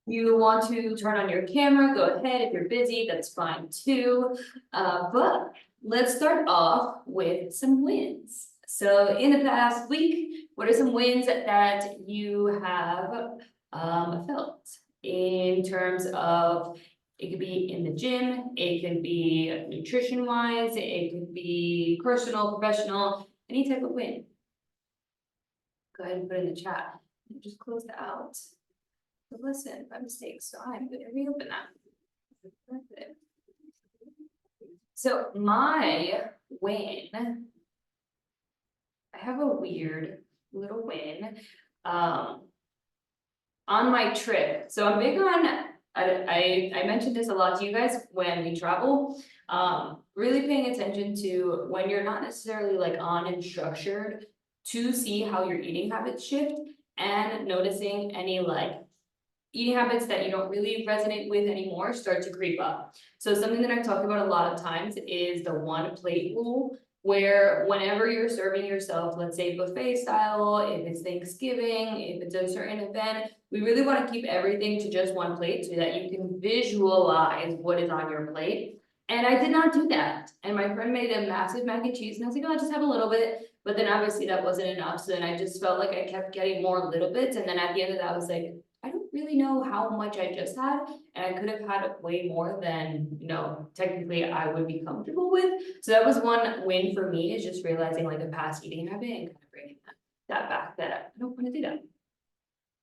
You want to turn on your camera, go ahead. If you're busy, that's fine too. But let's start off with some wins. So in the past week, what are some wins that you have felt in terms of, it could be in the gym, it could be nutrition wise, it could be personal, professional, any type of win. Go ahead and put it in the chat. Just close that out. But listen, by mistake, so I'm gonna reopen that. So my win, I have a weird little win, on my trip. So I'm big on, I mentioned this a lot to you guys when we travel. Really paying attention to when you're not necessarily like on and structured to see how your eating habits shift and noticing any like eating habits that you don't really resonate with anymore start to creep up. So something that I've talked about a lot of times is the one plate rule, where whenever you're serving yourself, let's say buffet style, if it's Thanksgiving, if it's a certain event, we really want to keep everything to just one plate so that you can visualize what is on your plate. And I did not do that. And my friend made a massive mac and cheese and I was like, oh, I'll just have a little bit. But then obviously that wasn't enough. So then I just felt like I kept getting more little bits. And then at the end of that, I was like, I don't really know how much I just had, and I could have had way more than, technically I would be comfortable with. So that was one win for me, is just realizing like a past eating habit and kind of bringing that back, that I don't want to do that.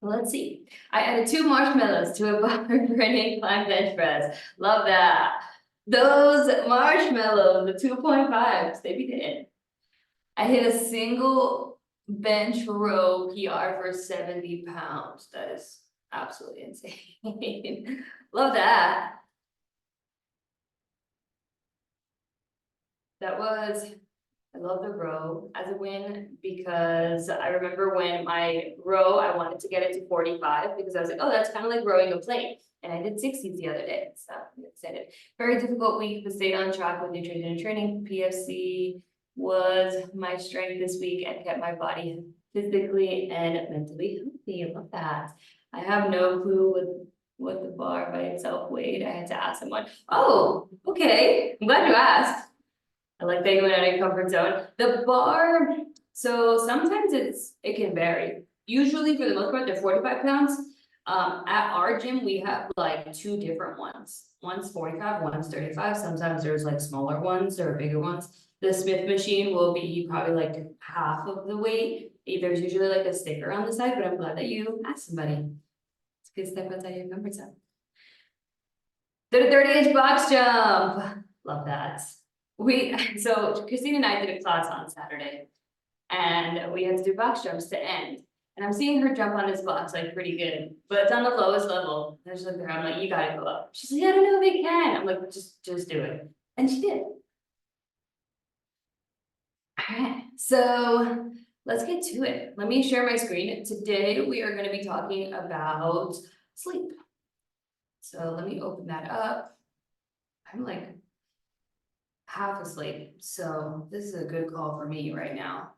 Well, let's see. I added 2 marshmallows to a bar for an incline bench press. Love that. Those marshmallows, the 2.5s, they be dead. I hit a single bench row PR for 70 pounds. That is absolutely insane. Love that. I love the row as a win, because I remember when my row, I wanted to get it to 45 because I was like, oh, that's kind of like rowing a plate. And I did 60s the other day, so I'm excited. Very difficult week, but stayed on track with nutrition and training. PFC was my strength this week and kept my body physically and mentally healthy. I love that. I have no clue what the bar by itself weighed. I had to ask someone. Oh, okay. I'm glad you asked. I like that you went out of your comfort zone. The bar, so sometimes it can vary. Usually for the most part, they're 45 pounds. At our gym, we have like 2 different ones. One's 45, one's 35. Sometimes there's like smaller ones or bigger ones. The Smith machine will be probably like half of the weight. There's usually like a sticker on the side, but I'm glad that you asked somebody. It's a good step outside your comfort zone. The 30-inch box jump. Love that. So Christine and I did a class on Saturday and we had to do box jumps to end. And I'm seeing her jump on this box like pretty good, but it's on the lowest level. And I just look at her, I'm like, you gotta go up. She's like, I don't know if I can. I'm like, just do it. And she did. All right, so let's get to it. Let me share my screen. Today we are gonna be talking about sleep. So let me open that up. I'm like half asleep, so this is a good call for me right now.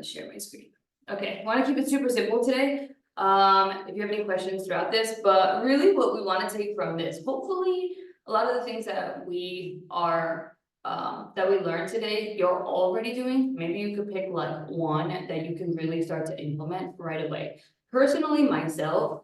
Share my screen. Okay, want to keep it super simple today. If you have any questions throughout this, but really what we want to take from this, hopefully a lot of the things that we are that we learned today, you're already doing. Maybe you could pick like one that you can really start to implement right away. Personally, myself,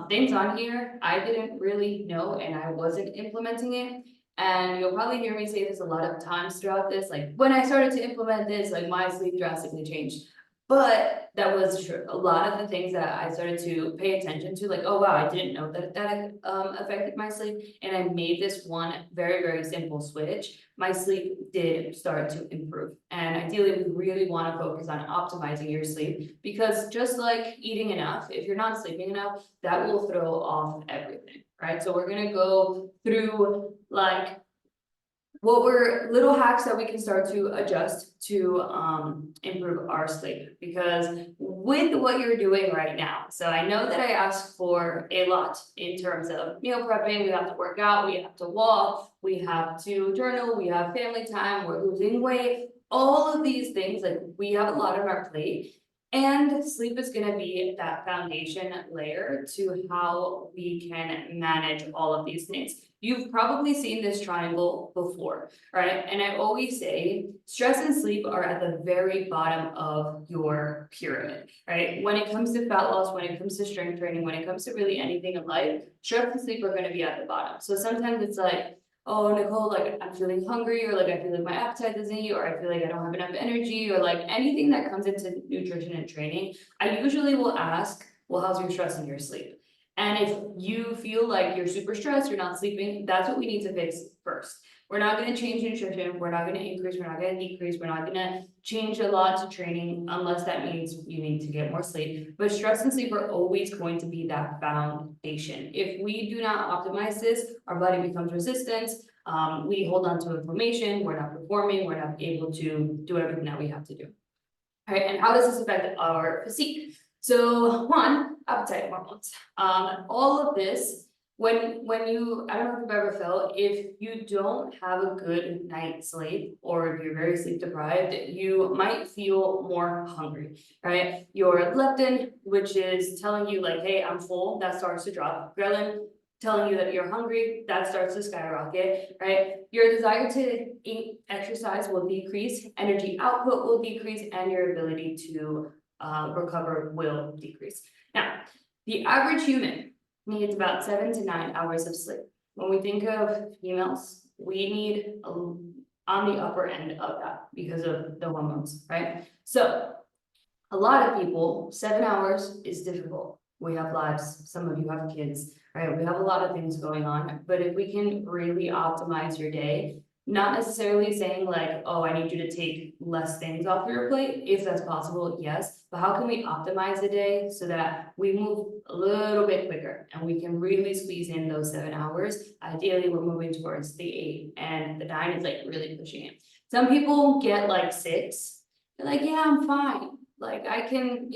things on here I didn't really know and I wasn't implementing it. And you'll probably hear me say this a lot of times throughout this, like when I started to implement this, like my sleep drastically changed. But that was true. A lot of the things that I started to pay attention to, like, oh wow, I didn't know that affected my sleep. And I made this one very, very simple switch. My sleep did start to improve. And ideally, we really want to focus on optimizing your sleep, because just like eating enough, if you're not sleeping enough, that will throw off everything, right? So we're gonna go through like what were little hacks that we can start to adjust to improve our sleep, because with what you're doing right now, so I know that I asked for a lot in terms of meal prepping. We have to work out, we have to walk, we have to journal, we have family time, we're losing weight, all of these things, like we have a lot on our plate. And sleep is gonna be that foundation layer to how we can manage all of these things. You've probably seen this triangle before, right? And I always say, stress and sleep are at the very bottom of your pyramid, right? When it comes to fat loss, when it comes to strength training, when it comes to really anything in life, stress and sleep are gonna be at the bottom. So sometimes it's like, oh, Nicole, like I'm feeling hungry, or like I feel like my appetite doesn't eat, or I feel like I don't have enough energy, or like anything that comes into nutrition and training, I usually will ask, well, how's your stress and your sleep? And if you feel like you're super stressed, you're not sleeping, that's what we need to fix first. We're not gonna change nutrition, we're not gonna increase, we're not gonna decrease, we're not gonna change a lot to training unless that means you need to get more sleep. But stress and sleep are always going to be that foundation. If we do not optimize this, our body becomes resistant, we hold on to inflammation, we're not performing, we're not able to do everything that we have to do. All right, and how does this affect our physique? So one, appetite hormones. All of this, when you, I don't know if you've ever felt, if you don't have a good night's sleep, or if you're very sleep deprived, you might feel more hungry, right? Your leptin, which is telling you like, hey, I'm full, that starts to drop. Ghrelin, telling you that you're hungry, that starts to skyrocket, right? Your desire to eat, exercise will decrease, energy output will decrease, and your ability to recover will decrease. Now, the average human needs about 7 to 9 hours of sleep. When we think of females, we need on the upper end of that because of the hormones, right? So a lot of people, 7 hours is difficult. We have lives, some of you have kids, right? We have a lot of things going on, but if we can really optimize your day, not necessarily saying like, oh, I need you to take less things off your plate, if that's possible, yes, but how can we optimize the day so that we move a little bit quicker and we can really squeeze in those 7 hours? Ideally, we're moving towards the 8, and the 9 is like really pushing it. Some people get like 6, they're like, yeah, I'm fine. Like I can,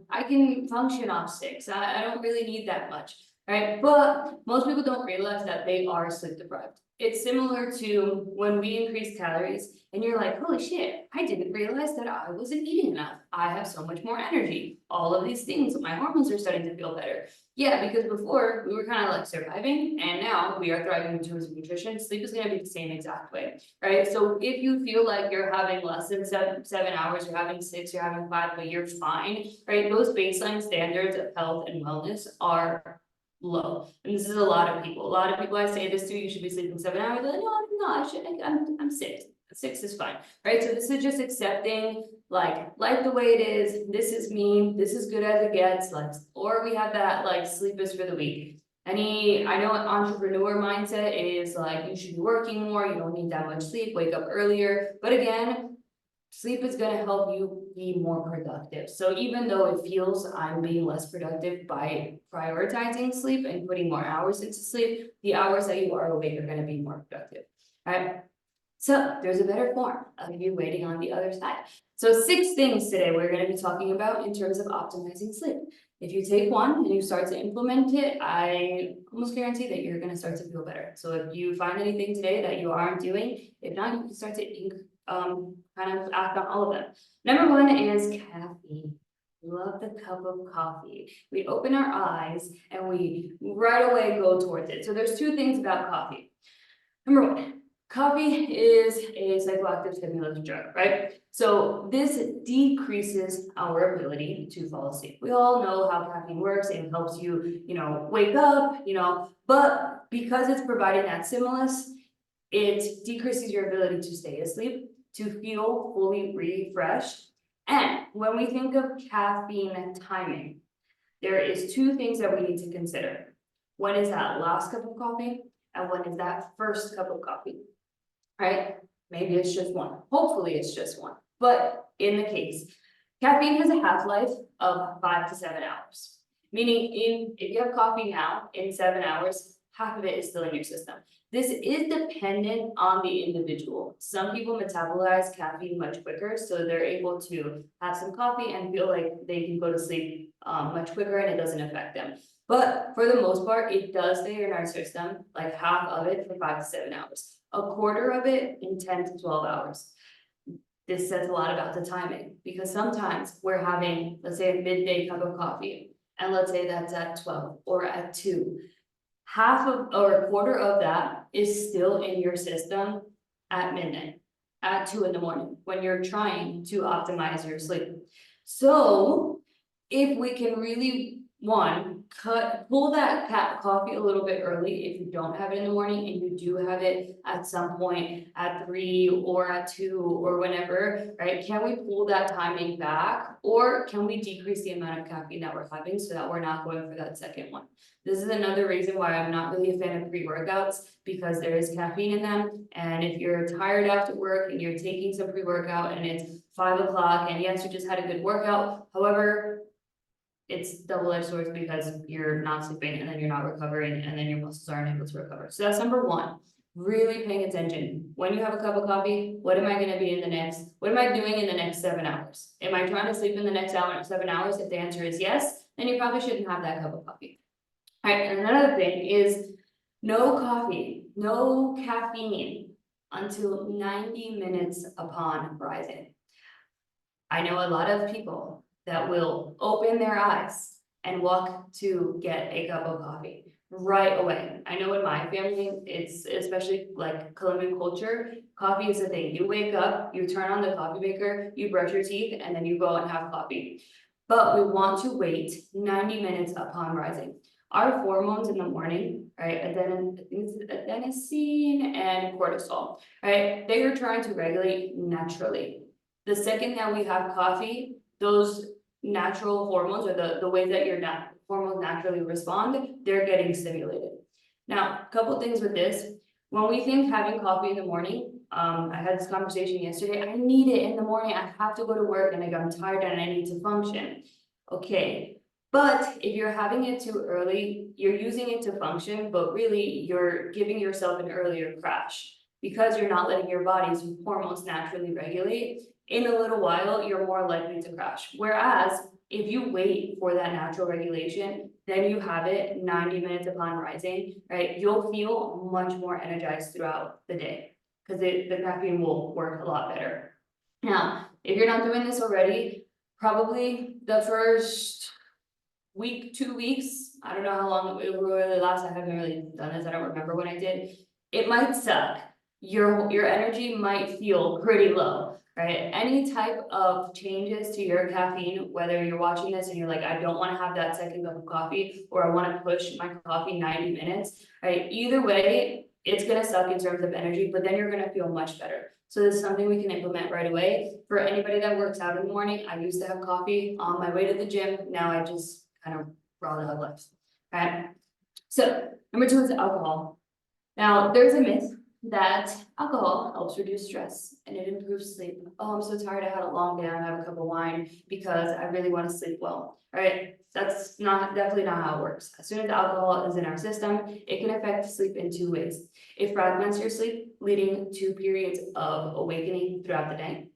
I can function off 6. I don't really need that much, right? But most people don't realize that they are sleep deprived. It's similar to when we increase calories and you're like, holy shit, I didn't realize that I wasn't eating enough. I have so much more energy. All of these things, my hormones are starting to feel better. Yeah, because before we were kind of like surviving, and now we are thriving in terms of nutrition. Sleep is going to be the same exact way, right? So if you feel like you're having less than 7 hours, you're having 6, you're having 5, but you're fine, right? Those baseline standards of health and wellness are low. And this is a lot of people. A lot of people I say this to, you should be sleeping 7 hours. They're like, no, I'm not. I should. I'm 6. 6 is fine, right? So this is just accepting like life the way it is. This is me. This is good as it gets. Like, or we have that like sleep is for the weak. I know an entrepreneur mindset is like you should be working more. You don't need that much sleep. Wake up earlier. But again, sleep is going to help you be more productive. So even though it feels I'm being less productive by prioritizing sleep and putting more hours into sleep, the hours that you are awake are going to be more productive. All right. So there's a better form of you waiting on the other side. So 6 things today we're going to be talking about in terms of optimizing sleep. If you take one and you start to implement it, I almost guarantee that you're going to start to feel better. So if you find anything today that you aren't doing, if not, you can start to kind of act on all of them. Number 1 is caffeine. Love the cup of coffee. We open our eyes and we right away go towards it. So there's 2 things about coffee. Number 1, coffee is a psychoactive stimulant drug, right? So this decreases our ability to fall asleep. We all know how caffeine works. It helps you, wake up, but because it's providing that stimulus, it decreases your ability to stay asleep, to feel fully refreshed. And when we think of caffeine timing, there is 2 things that we need to consider. When is that last cup of coffee? And when is that first cup of coffee? Right? Maybe it's just one. Hopefully it's just one. But in the case, caffeine has a half-life of 5 to 7 hours. Meaning if you have coffee now, in 7 hours, half of it is still in your system. This is dependent on the individual. Some people metabolize caffeine much quicker, so they're able to have some coffee and feel like they can go to sleep much quicker and it doesn't affect them. But for the most part, it does stay in our system, like half of it for 5 to 7 hours, a quarter of it in 10 to 12 hours. this says a lot about the timing, because sometimes we're having, let's say, a midday cup of coffee, and let's say that's at 12 or at 2. Half of, or a quarter of that is still in your system at midnight, at 2 in the morning, when you're trying to optimize your sleep. So if we can really, one, pull that coffee a little bit early if you don't have it in the morning and you do have it at some point at 3 or at 2 or whenever, right? Can we pull that timing back, or can we decrease the amount of caffeine that we're having so that we're not going for that second one? This is another reason why I'm not really a fan of pre-workouts, because there is caffeine in them. And if you're tired after work and you're taking some pre-workout and it's 5 o'clock, and yes, you just had a good workout, however, it's double-edged swords because you're not sleeping and then you're not recovering and then your muscles aren't able to recover. So that's number one, really paying attention. When you have a cup of coffee, what am I gonna be in the next, what am I doing in the next 7 hours? Am I trying to sleep in the next 7 hours? If the answer is yes, then you probably shouldn't have that cup of coffee. All right, and another thing is no coffee, no caffeine until 90 minutes upon rising. I know a lot of people that will open their eyes and walk to get a cup of coffee right away. I know in my family, it's especially like Colombian culture, coffee is the thing. You wake up, you turn on the coffee maker, you brush your teeth, and then you go and have coffee. But we want to wait 90 minutes upon rising. Our hormones in the morning, right, adenosine and cortisol, right, they are trying to regulate naturally. The second that we have coffee, those natural hormones, or the way that your hormones naturally respond, they're getting stimulated. Now, a couple things with this. When we think having coffee in the morning, I had this conversation yesterday, I need it in the morning, I have to go to work and I'm tired and I need to function. Okay, but if you're having it too early, you're using it to function, but really you're giving yourself an earlier crash, because you're not letting your body's hormones naturally regulate. In a little while, you're more likely to crash. Whereas if you wait for that natural regulation, then you have it 90 minutes upon rising, right? You'll feel much more energized throughout the day, because the caffeine will work a lot better. Now, if you're not doing this already, probably the first week, 2 weeks, I don't know how long it will really last, I haven't really done this, I don't remember when I did. It might suck. Your energy might feel pretty low, right? Any type of changes to your caffeine, whether you're watching this and you're like, I don't want to have that second cup of coffee, or I want to push my coffee 90 minutes, right? Either way, it's gonna suck in terms of energy, but then you're gonna feel much better. So this is something we can implement right away. For anybody that works out in the morning, I used to have coffee on my way to the gym. Now I just kind of raw dog life, okay? So number 2 is alcohol. Now, there's a myth that alcohol helps reduce stress and it improves sleep. Oh, I'm so tired, I had a long day, I have a cup of wine because I really want to sleep well. All right, that's definitely not how it works. As soon as alcohol is in our system, it can affect sleep in 2 ways. It fragments your sleep, leading to periods of awakening throughout the day,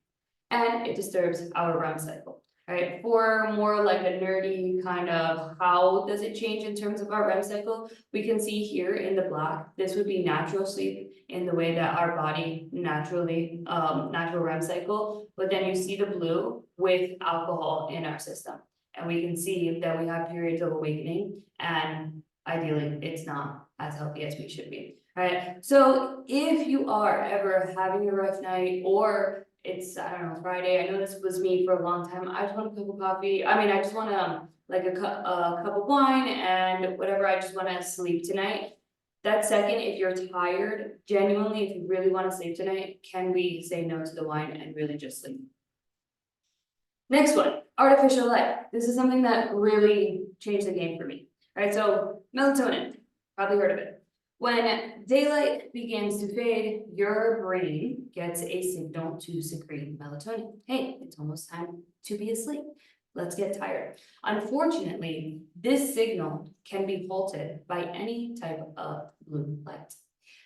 and it disturbs our REM cycle. Right, for more like a nerdy kind of how does it change in terms of our REM cycle, we can see here in the black, this would be natural sleep in the way that our body naturally, natural REM cycle, but then you see the blue with alcohol in our system. And we can see that we have periods of awakening, and ideally it's not as healthy as we should be. Right, so if you are ever having a rough night, or it's, I don't know, Friday, I know this was me for a long time, I just want a cup of coffee, I just want like a cup of wine and whatever, I just want to sleep tonight. That second, if you're tired, genuinely, if you really want to sleep tonight, can we say no to the wine and really just sleep? Next one, artificial light. This is something that really changed the game for me. All right, so melatonin, probably heard of it. When daylight begins to fade, your brain gets a signal to secrete melatonin. Hey, it's almost time to be asleep. Let's get tired. Unfortunately, this signal can be halted by any type of blue light.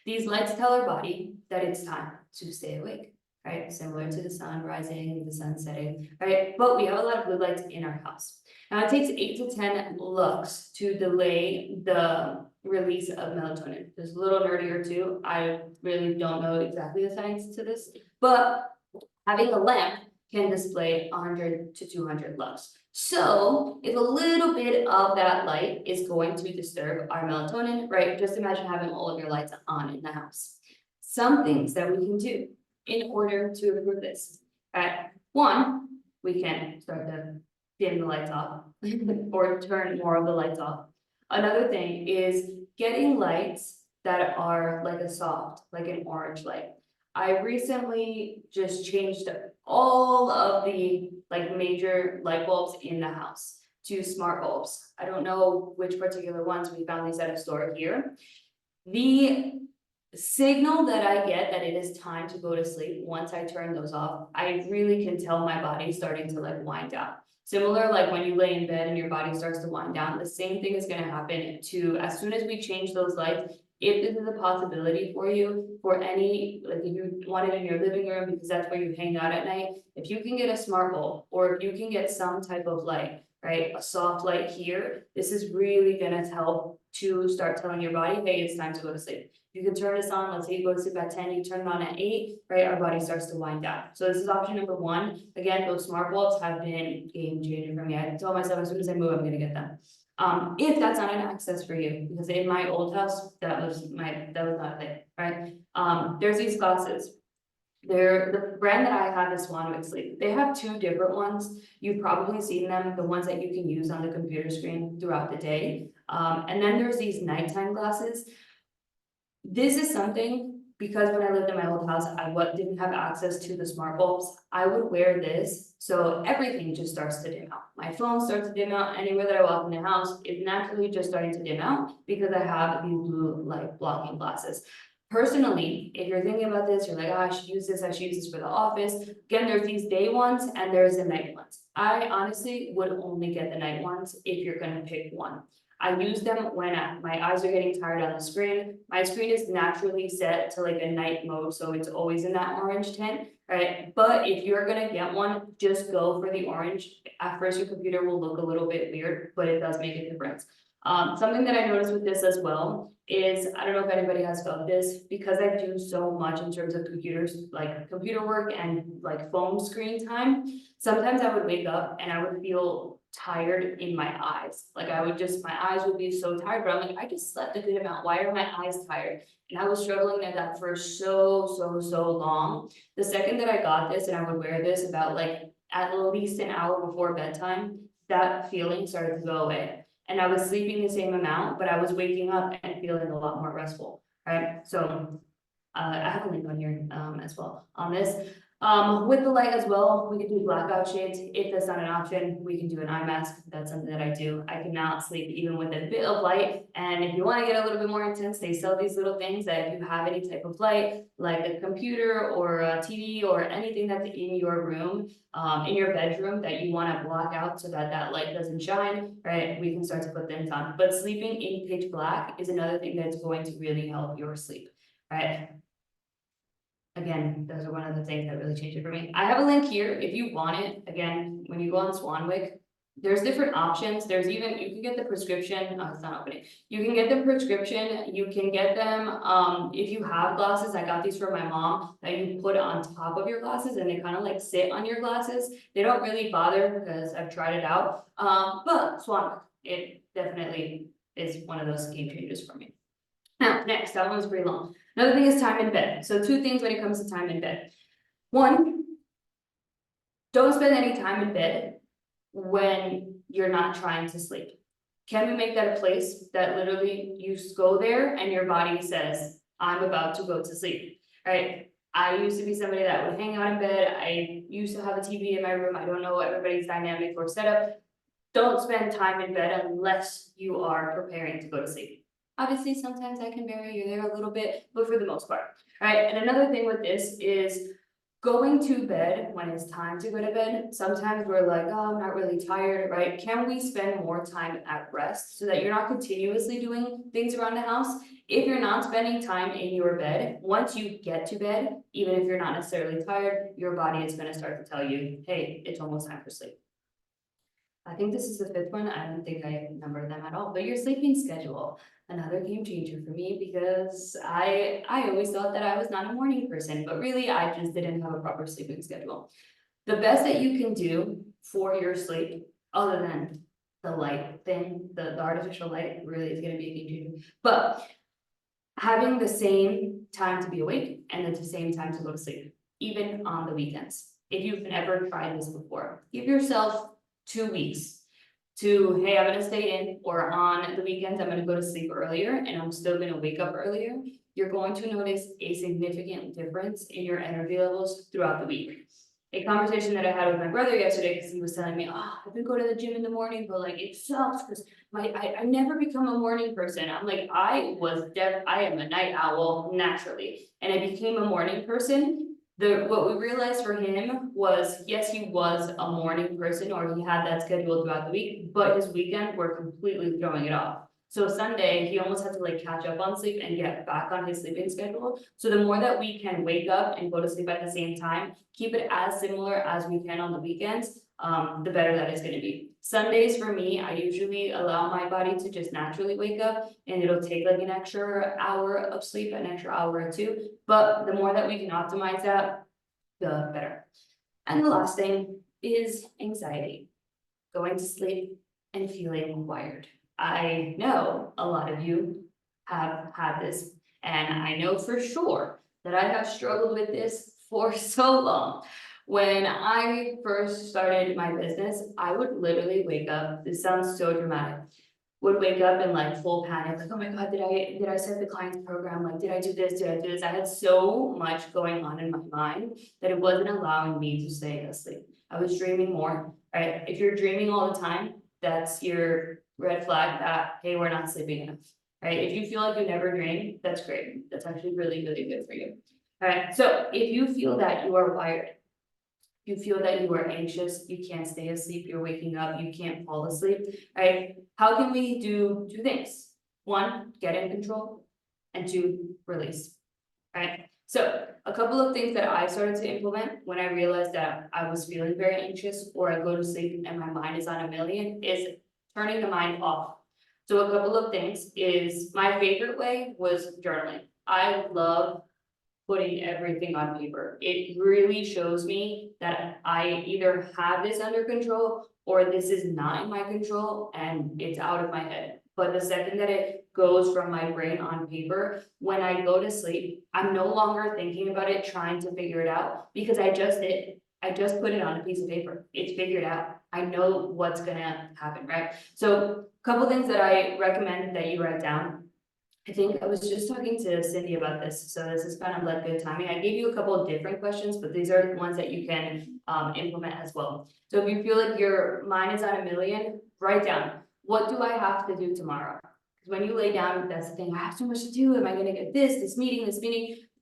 These lights tell our body that it's time to stay awake, right? Similar to the sun rising, the sun setting, right? But we have a lot of blue lights in our house. Now it takes 8 to 10 lux to delay the release of melatonin. There's a little nerdier too. I really don't know exactly the science to this, but Having a lamp can display 100 to 200 lux. So if a little bit of that light is going to disturb our melatonin, right? Just imagine having all of your lights on in the house. Some things that we can do in order to improve this. One, we can start to dim the lights off or turn more of the lights off. Another thing is getting lights that are like a soft, like an orange light. I recently just changed all of the like major light bulbs in the house to smart bulbs. I don't know which particular ones, we found these at a store here. The signal that I get that it is time to go to sleep, once I turn those off, I really can tell my body starting to like wind down. Similar, like when you lay in bed and your body starts to wind down, the same thing is gonna happen to, as soon as we change those lights, if this is a possibility for you, for any, like if you want it in your living room, because that's where you hang out at night, if you can get a smart bulb, or if you can get some type of light, right, a soft light here, this is really gonna help to start telling your body, hey, it's time to go to sleep. You can turn this on, let's say you go to sleep at 10, you turn it on at 8, right? Our body starts to wind down. So this is option number one. Again, those smart bulbs have been game changing for me. I told myself as soon as I move, I'm gonna get them. If that's not an access for you, because in my old house, that was not it, right? There's these glasses. They're the brand that I have is Swanwick Sleep. They have two different ones. You've probably seen them, the ones that you can use on the computer screen throughout the day. And then there's these nighttime glasses. This is something, because when I lived in my old house, I didn't have access to the smart bulbs. I would wear this, so everything just starts to dim out. My phone starts to dim out, anywhere that I walk in the house, it's naturally just starting to dim out because I have these blue light blocking glasses. Personally, if you're thinking about this, you're like, oh, I should use this for the office. Again, there's these day ones and there's the night ones. I honestly would only get the night ones if you're gonna pick one. I use them when my eyes are getting tired on the screen. My screen is naturally set to like a night mode, so it's always in that orange tint, right? But if you're gonna get one, just go for the orange. At first, your computer will look a little bit weird, but it does make a difference. Something that I noticed with this as well is, I don't know if anybody has felt this, because I do so much in terms of computers, like computer work and like phone screen time. Sometimes I would wake up and I would feel tired in my eyes. Like my eyes would be so tired, but I'm like, I just slept a good amount. Why are my eyes tired? And I was struggling at that for so long. The second that I got this and I would wear this about like at least an hour before bedtime, that feeling started to go away. And I was sleeping the same amount, but I was waking up and feeling a lot more restful, right? So I have a link on here as well on this. With the light as well, we can do blackout shades. If that's not an option, we can do an eye mask. That's something that I do. I cannot sleep even with a bit of light. And if you want to get a little bit more intense, they sell these little things that if you have any type of light, like a computer or a TV or anything that's in your room, in your bedroom that you want to block out so that that light doesn't shine, right? We can start to put them on. But sleeping in pitch black is another thing that's going to really help your sleep, right? Again, those are one of the things that really changed it for me. I have a link here if you want it. Again, when you go on Swanwick, there's different options. There's even, you can get the prescription. Oh, it's not opening. You can get the prescription. You can get them, if you have glasses. I got these for my mom that you put on top of your glasses and they kind of like sit on your glasses. They don't really bother because I've tried it out. But Swanwick, it definitely is one of those game changers for me. Now, next, that one's pretty long. Another thing is time in bed. So two things when it comes to time in bed. One, don't spend any time in bed when you're not trying to sleep. Can we make that a place that literally you go there and your body says, I'm about to go to sleep, right? I used to be somebody that would hang out in bed. I used to have a TV in my room. I don't know everybody's dynamic or setup. Don't spend time in bed unless you are preparing to go to sleep. Obviously, sometimes I can vary, you're there a little bit, but for the most part, right? And another thing with this is going to bed when it's time to go to bed. Sometimes we're like, oh, I'm not really tired, right? Can we spend more time at rest so that you're not continuously doing things around the house? If you're not spending time in your bed, once you get to bed, even if you're not necessarily tired, your body is going to start to tell you, hey, it's almost time for sleep. I think this is the fifth one. I don't think I numbered them at all, but your sleeping schedule, another game changer for me because I always thought that I was not a morning person, but really I just didn't have a proper sleeping schedule. The best that you can do for your sleep, other than the light thing, the artificial light really is gonna be a game changer. But having the same time to be awake and at the same time to go to sleep, even on the weekends. If you've never tried this before, give yourself 2 weeks to, hey, I'm gonna stay in, or on the weekends, I'm gonna go to sleep earlier and I'm still gonna wake up earlier. You're going to notice a significant difference in your energy levels throughout the week. A conversation that I had with my brother yesterday, because he was telling me, oh, I've been going to the gym in the morning, but like it sucks because I never become a morning person. I'm like, I am a night owl naturally, and I became a morning person. What we realized for him was, yes, he was a morning person, or he had that schedule throughout the week, but his weekend were completely throwing it off. So Sunday, he almost had to like catch up on sleep and get back on his sleeping schedule. So the more that we can wake up and go to sleep at the same time, keep it as similar as we can on the weekends, the better that is gonna be. Sundays for me, I usually allow my body to just naturally wake up, and it'll take like an extra hour of sleep, an extra hour or two. But the more that we can optimize that, the better. And the last thing is anxiety. Going to sleep and feeling wired. I know a lot of you have had this, and I know for sure that I have struggled with this for so long. When I first started my business, I would literally wake up, this sounds so dramatic, would wake up in like full panic, like, oh my God, did I set the client's program? Like, did I do this? Did I do this? I had so much going on in my mind that it wasn't allowing me to stay asleep. I was dreaming more, right? If you're dreaming all the time, that's your red flag that, hey, we're not sleeping enough, right? If you feel like you never dream, that's great. That's actually really, really good for you. All right, so if you feel that you are wired, you feel that you are anxious, you can't stay asleep, you're waking up, you can't fall asleep, right? How can we do two things? One, get in control, and two, release, right? So a couple of things that I started to implement when I realized that I was feeling very anxious, or I go to sleep and my mind is on a million, is turning the mind off. So a couple of things is, my favorite way was journaling. I love putting everything on paper. It really shows me that I either have this under control or this is not in my control and it's out of my head. But the second that it goes from my brain on paper, when I go to sleep, I'm no longer thinking about it, trying to figure it out, because I just did. I just put it on a piece of paper. It's figured out. I know what's gonna happen, right? So a couple things that I recommend that you write down. I think I was just talking to Cindy about this, so this is kind of like good timing. I gave you a couple of different questions, but these are ones that you can implement as well. So if you feel like your mind is on a million, write down, what do I have to do tomorrow? Because when you lay down, that's the thing, I have so much to do. Am I gonna get this meeting,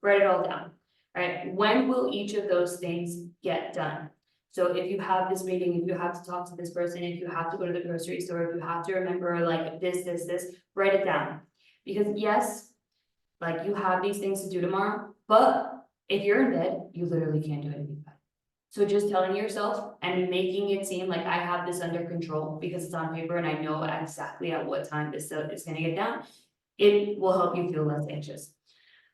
write it all down. All right, when will each of those things get done? So if you have this meeting, if you have to talk to this person, if you have to go to the grocery store, if you have to remember like this, write it down. Because yes, like you have these things to do tomorrow, but if you're in bed, you literally can't do anything about it. So just telling yourself and making it seem like I have this under control because it's on paper and I know exactly at what time this is gonna get down, it will help you feel less anxious.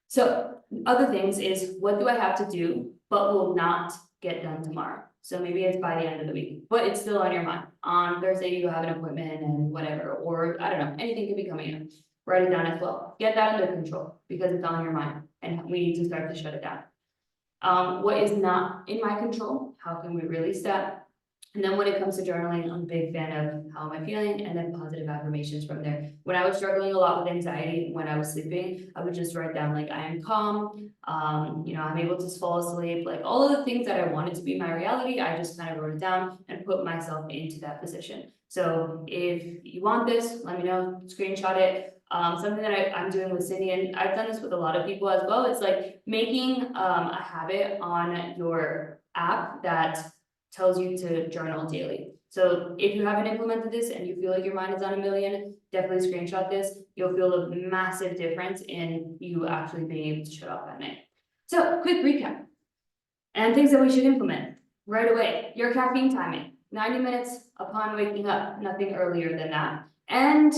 So other things is, what do I have to do, but will not get done tomorrow? So maybe it's by the end of the week, but it's still on your mind. On Thursday, you have an appointment and whatever, or I don't know, anything could be coming in. Write it down as well. Get that under control because it's on your mind and we need to start to shut it down. What is not in my control? How can we release that? And then when it comes to journaling, I'm a big fan of how am I feeling, and then positive affirmations from there. When I was struggling a lot with anxiety, when I was sleeping, I would just write down like, I am calm, I'm able to fall asleep, like all of the things that I wanted to be my reality, I just kind of wrote it down and put myself into that position. So if you want this, let me know, screenshot it. Something that I'm doing with Cindy, and I've done this with a lot of people as well, it's like making a habit on your app that tells you to journal daily. So if you haven't implemented this and you feel like your mind is on a million, definitely screenshot this. You'll feel a massive difference in you actually being able to shut off at night. So quick recap and things that we should implement right away. Your caffeine timing. 90 minutes upon waking up, nothing earlier than that. And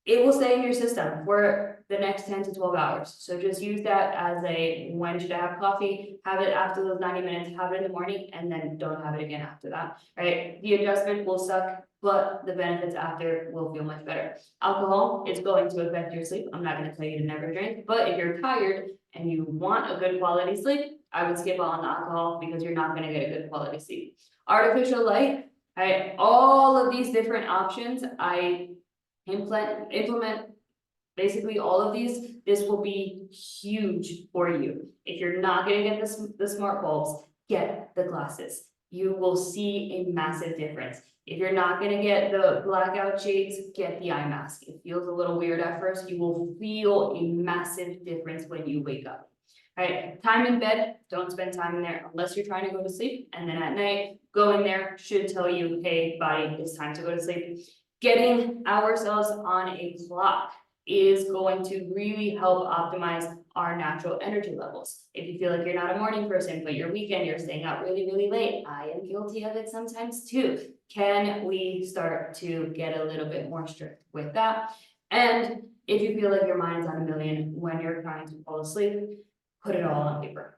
it will stay in your system for the next 10 to 12 hours. So just use that as a, when should I have coffee? Have it after those 90 minutes, have it in the morning, and then don't have it again after that, right? The adjustment will suck, but the benefits after will feel much better. Alcohol is going to affect your sleep. I'm not gonna tell you to never drink, but if you're tired and you want a good quality sleep, I would skip on the alcohol because you're not gonna get a good quality sleep. Artificial light, right? All of these different options, I implement basically all of these. This will be huge for you. If you're not gonna get the smart bulbs, get the glasses. You will see a massive difference. If you're not gonna get the blackout shades, get the eye mask. It feels a little weird at first. You will feel a massive difference when you wake up. All right, time in bed, don't spend time in there unless you're trying to go to sleep. And then at night, go in there, should tell you, hey, body, it's time to go to sleep. Getting ourselves on a clock is going to really help optimize our natural energy levels. If you feel like you're not a morning person, but your weekend, you're staying out really, really late, I am guilty of it sometimes too. Can we start to get a little bit more strict with that? And if you feel like your mind's on a million when you're trying to fall asleep, put it all on paper.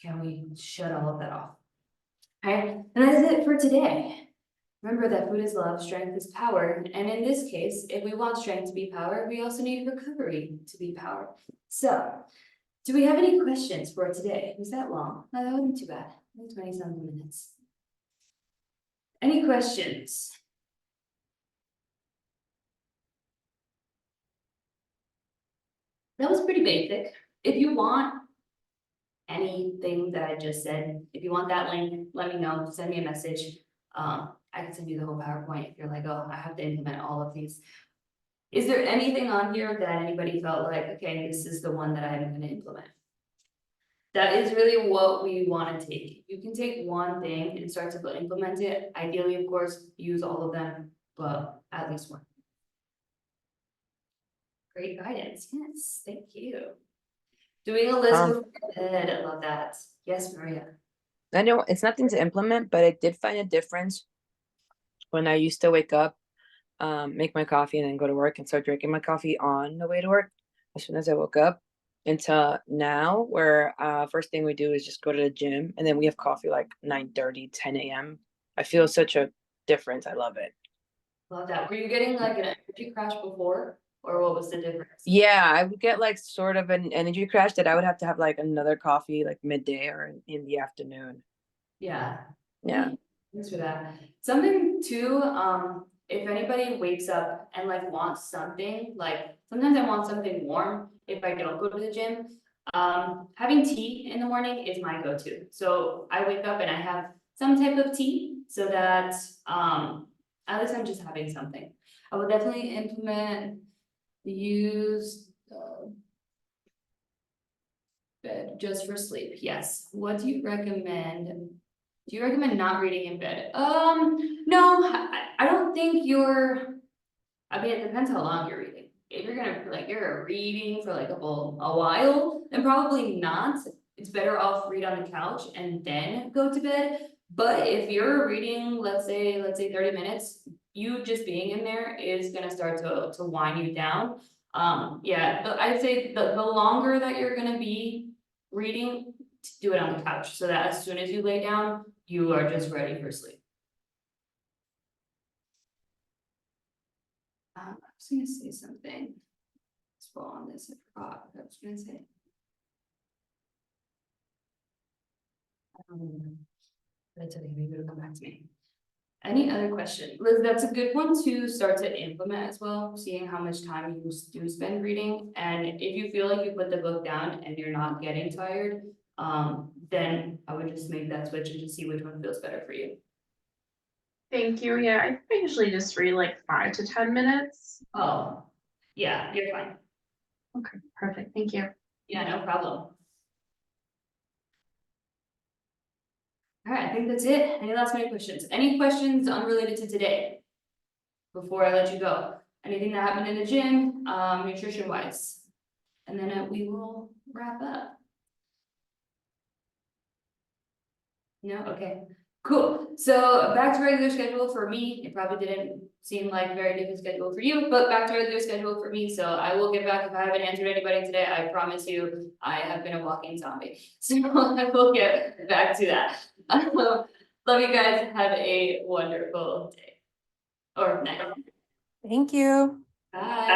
Can we shut all of that off? Okay, and that is it for today. Remember that food is love, strength is power, and in this case, if we want strength to be power, we also need recovery to be power. So, do we have any questions for today? Was that long? No, that wasn't too bad. 20-something minutes. Any questions? That was pretty basic. If you want anything that I just said, if you want that link, let me know, send me a message. I can send you the whole PowerPoint if you're like, oh, I have to implement all of these. Is there anything on here that anybody felt like, okay, this is the one that I'm gonna implement? That is really what we wanna take. You can take one thing and start to implement it. Ideally, of course, use all of them, but at least one. Great guidance, yes, thank you. Doing a list before bed, I love that. Yes, Maria. I know it's nothing to implement, but I did find a difference when I used to wake up, make my coffee and then go to work and start drinking my coffee on the way to work as soon as I woke up, until now where first thing we do is just go to the gym and then we have coffee like 9:30, 10 a.m. I feel such a difference. I love it. Love that. Were you getting like an energy crash before, or what was the difference? Yeah, I would get like sort of an energy crash that I would have to have like another coffee like midday or in the afternoon. Yeah. Yeah. Thanks for that. Something too, if anybody wakes up and like wants something, like sometimes I want something warm if I don't go to the gym. Having tea in the morning is my go-to. So I wake up and I have some type of tea so that at least I'm just having something. I would definitely implement use bed just for sleep. Yes. What do you recommend? Do you recommend not reading in bed? No, I don't think you're, I mean, it depends how long you're reading. If you're gonna, like, you're reading for like a while, then probably not. It's better off read on the couch and then go to bed. But if you're reading, let's say 30 minutes, you just being in there is gonna start to wind you down. Yeah, I'd say the longer that you're gonna be reading, do it on the couch, so that as soon as you lay down, you are just ready for sleep. I was gonna say something. Let's fall on this, I forgot what I was gonna say. But it's okay, maybe it'll come back to me. Any other question? Liz, that's a good one to start to implement as well, seeing how much time you do spend reading. And if you feel like you put the book down and you're not getting tired, then I would just make that switch and just see which one feels better for you. Thank you. Yeah, I usually just read like 5 to 10 minutes. Oh, yeah, you're fine. Okay, perfect. Thank you. Yeah, no problem. All right, I think that's it. Any last minute questions? Any questions unrelated to today? Before I let you go, anything that happened in the gym, nutrition wise? And then we will wrap up. No, okay. Cool, so back to regular schedule for me, it probably didn't seem like a very different schedule for you, but back to regular schedule for me, so I will get back, if I haven't answered anybody today, I promise you, I have been a walking zombie. So I will get back to that. Love you guys, have a wonderful day. Or night, Thank you. bye.